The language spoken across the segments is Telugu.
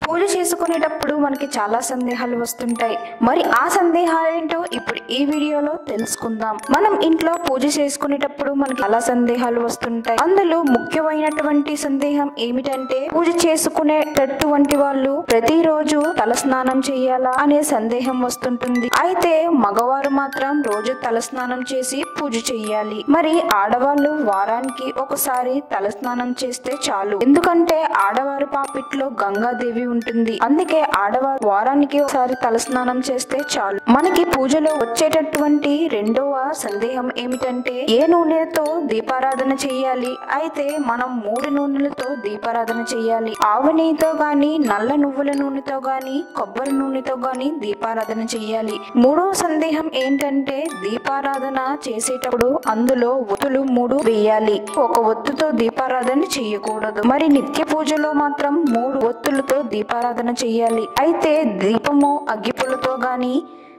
పూజ చేసుకునేటప్పుడు మనకి చాలా సందేహాలు వస్తుంటాయి. మరి ఆ సందేహాలు ఏంటో ఇప్పుడు ఈ వీడియోలో తెలుసుకుందాం. మనం ఇంట్లో పూజ చేసుకునేటప్పుడు మనకి చాలా సందేహాలు వస్తుంటాయి. అందులో ముఖ్యమైనటువంటి సందేహం ఏమిటంటే పూజ చేసుకునేటటువంటి వాళ్ళు ప్రతిరోజు తలస్నానం చేయాలా అనే సందేహం వస్తుంటుంది. అయితే మగవారు మాత్రం రోజు తలస్నానం చేసి పూజ చెయ్యాలి. మరి ఆడవాళ్ళు వారానికి ఒకసారి తలస్నానం చేస్తే చాలు. ఎందుకంటే ఆడవారి పాపిట్లో గంగాదేవి ఉంటుంది. అందుకే ఆడవారు వారానికి ఒకసారి తలస్నానం చేస్తే చాలు. మనకి పూజలో వచ్చేటటువంటి రెండవ సందేహం ఏమిటంటే ఏ నూనెతో దీపారాధన చేయాలి. అయితే మనం 3 నూనెలతో దీపారాధన చేయాలి. ఆవు నెయ్యితో గాని, నల్ల నువ్వుల నూనెతో గాని, కొబ్బరి నూనెతో గాని దీపారాధన చేయాలి. మూడవ సందేహం ఏంటంటే దీపారాధన చేసేటప్పుడు అందులో ఒత్తులు 3 వేయాలి. ఒక ఒత్తుతో దీపారాధన చేయకూడదు. మరి నిత్య పూజలో మాత్రం 3 ఒత్తులతో దీపారాధన చేయాలి. అయితే దీపము అగ్గిపుల్లతో గాని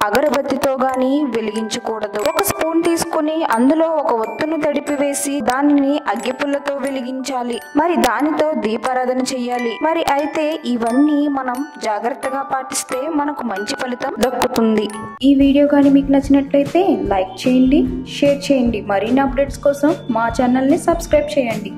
అగరబత్తితో గాని వెలిగించకూడదు. ఒక స్పూన్ తీసుకుని అందులో ఒక ఒత్తును తడిపివేసి దానిని అగ్గిపుల్లతో వెలిగించాలి. మరి దానితో దీపారాధన చెయ్యాలి. మరి అయితే ఇవన్నీ మనం జాగ్రత్తగా పాటిస్తే మనకు మంచి ఫలితం దక్కుతుంది. ఈ వీడియో కానీ మీకు నచ్చినట్లయితే లైక్ చేయండి, షేర్ చేయండి. మరిన్ని అప్డేట్స్ కోసం మా ఛానల్ ని సబ్స్క్రైబ్ చేయండి.